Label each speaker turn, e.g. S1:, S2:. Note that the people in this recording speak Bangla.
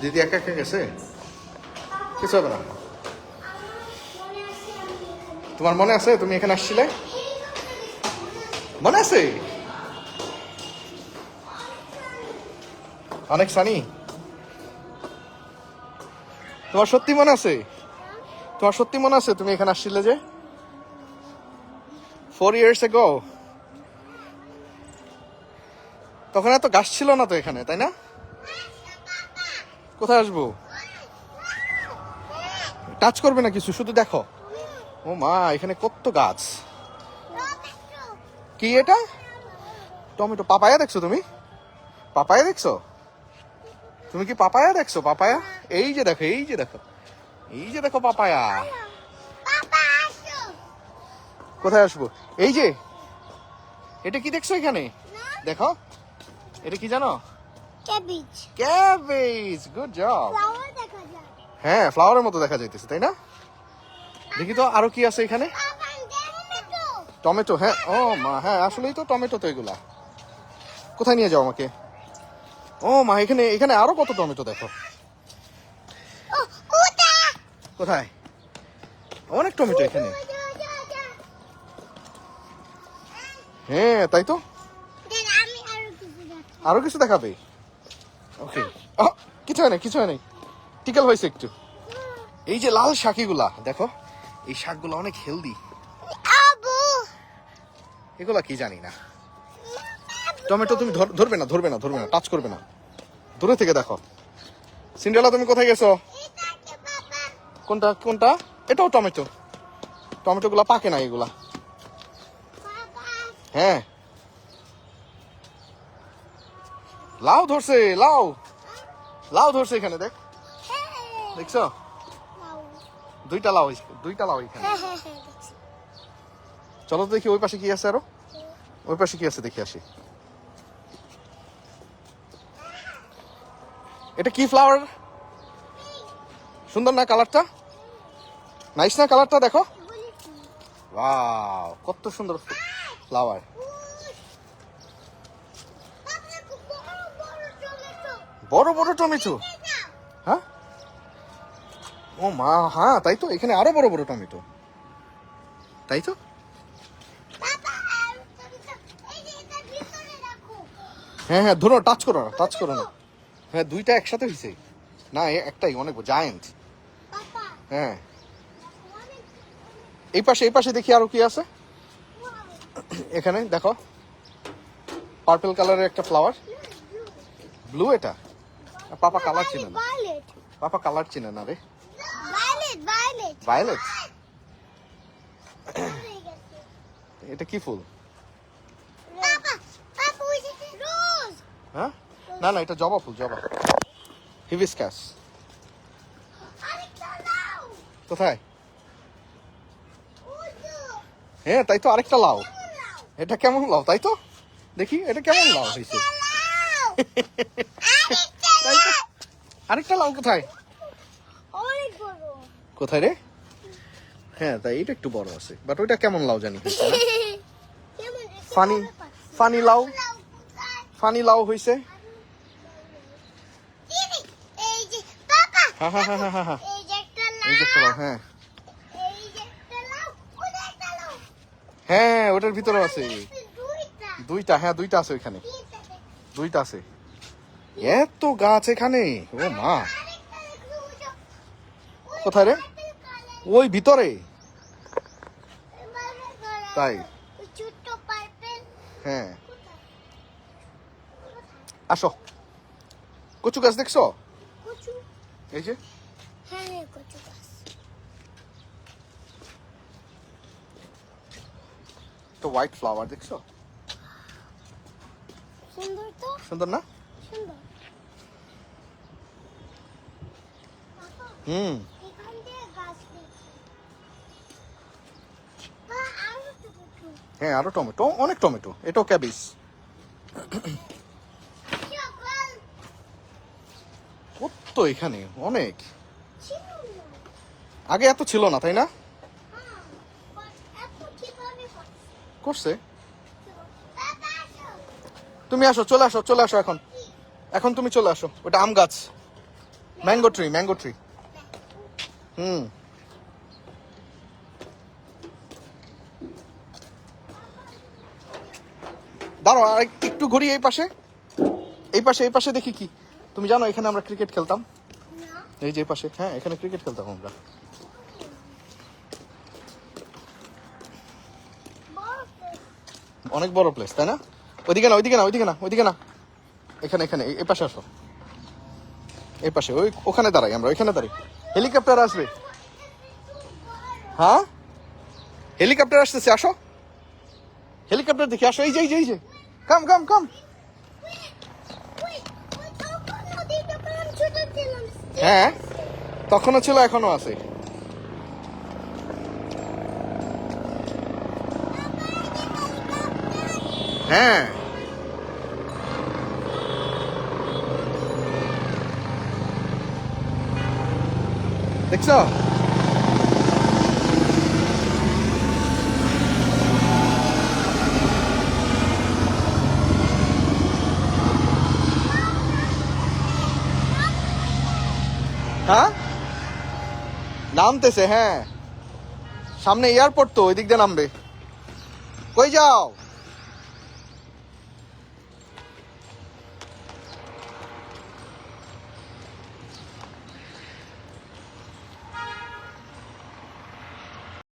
S1: দিদি একা একা গেছে, কিছু হবে না। তোমার মনে আছে তুমি এখানে আসছিলে? মনে আছে? অনেক সানি। তোমার সত্যি মনে আছে? তোমার সত্যি মনে আছে তুমি এখানে আসছিলে যে 4 years ago? তখন এত গাছ ছিল না তো এখানে, তাই না? কোথায় আসবো? টাচ করবে না কিছু, শুধু দেখো। ও মা, এখানে কত গাছ! কি এটা? টমেটো? পাপায়া দেখছো তুমি? পাপায়া দেখছো? তুমি কি পাপায়া দেখছো? পাপায়া এই যে দেখো, এই যে দেখো, এই যে দেখো পাপায়া। কোথায় আসবো? এই যে এটা কি দেখছো এখানে? দেখো, এটা কি জানো?
S2: Cabbage.
S1: Cabbage, good job.
S2: Flower দেখা যায়।
S1: হ্যাঁ, ফ্লাওয়ারের মতো দেখা যাইতেছে, তাই না? দেখি তো আরো কি আছে এখানে। টমেটো, হ্যাঁ। ও মা, হ্যাঁ আসলেই তো টমেটো তো এগুলা। কোথায় নিয়ে যাও আমাকে? ও মা, এখানে এখানে আরো কত টমেটো দেখো। কোথায়? অনেক টমেটো এখানে। হ্যাঁ তাই তো, আরো কিছু দেখাবে। ওকে, কিছু হয় না, কিছু হয় নাই, টিকেল হয়েছে একটু। এই যে লাল শাকিগুলা দেখো, এই শাকগুলো অনেক হেলদি। এগুলা কি জানি না। টমেটো তুমি ধরবে না, ধরবে না, ধরবে না, টাচ করবে না, দূরে থেকে দেখো। সিন্ড্রেলা তুমি কোথায় গেছো? কোনটা কোনটা? এটাও টমেটো। টমেটো গুলা পাকে না এগুলা। হ্যাঁ, লাউ ধরছে, লাউ, লাউ ধরছে এখানে, দেখ, দেখছো? দুইটা লাউ, দুইটা লাউ এখানে। চলো তো দেখি ওই পাশে কি আছে আরো। ওই পাশে কি আছে দেখি আসি। এটা কি ফ্লাওয়ার? সুন্দর না কালারটা? নাইস না কালারটা? দেখো, ওয়াও, কত সুন্দর ফ্লাওয়ার। বড় বড় টমেটো? হ্যাঁ, ও মা, হ্যাঁ তাই তো, এখানে আরো বড় বড় টমেটো, তাই তো। হ্যাঁ হ্যাঁ, ধরো, টাচ করো না, টাচ করো না। হ্যাঁ, দুইটা একসাথে হয়েছে না, একটাই অনেক জায়ান্ট। হ্যাঁ, এই পাশে, এই পাশে দেখি আরো কি আছে। এখানে দেখো, পার্পল কালারের একটা ফ্লাওয়ার। ব্লু? এটা পাপা কালার চিনে না, পাপা কালার চিনে না রে। ভায়োলেট? এটা কি ফুল? হ্যাঁ, না না, এটা জবা ফুল, জবা, হিবিস্কাস। কোথায়? হ্যাঁ তাই তো, আরেকটা লাউ। এটা কেমন লাউ? তাই তো, দেখি এটা কেমন লাউ হয়েছে। তাই তো, আরেকটা লাউ কোথায়? কোথায় রে? হ্যাঁ তাই, এটা একটু বড় আছে, বাট ওইটা কেমন লাউ জানি। ফানি, ফানি লাউ, ফানি লাউ হয়েছে। হ্যাঁ হ্যাঁ হ্যাঁ হ্যাঁ হ্যাঁ, এই যে একটা লাউ। হ্যাঁ হ্যাঁ, ওটার ভিতরে আছে দুইটা। হ্যাঁ, দুইটা আছে ওইখানে, দুইটা আছে। এত গাছ এখানে, ও মা। কোথায় রে? ওই ভিতরে? তাই? হ্যাঁ, আসো। কচু গাছ দেখছো? এই যে, তো হোয়াইট ফ্লাওয়ার দেখছো? সুন্দর না? হুম, হ্যাঁ আরো টমেটো, অনেক টমেটো। এটাও ক্যাবেজ। কত এখানে, অনেক। আগে এত ছিল না, তাই না? করছে। তুমি আসো, চলে আসো, চলে আসো এখন। এখন তুমি চলে আসো, ওটা আম গাছ। ম্যাঙ্গো ট্রি হুম দাঁড়াও আর একটু ঘুরি এই পাশে দেখি কি তুমি জানো এখানে আমরা ক্রিকেট খেলতাম এই যে এই পাশে হ্যাঁ এখানে ক্রিকেট খেলতাম আমরা অনেক বড় প্লেস তাই না ওইদিকে না এখানে এই পাশে আসো এই পাশে ওখানে দাঁড়াই আমরা ওইখানে দাঁড়াই হেলিকপ্টার আসবে হ্যাঁ হেলিকপ্টার আসতেছে আসো হেলিকপ্টার দেখে আসো এই যে কাম হ্যাঁ তখনও ছিল এখনো আছে হ্যাঁ দেখছো হ্যাঁ নামতেছে হ্যাঁ সামনে এয়ারপোর্ট তো ওই দিক দিয়ে নামবে কই যাও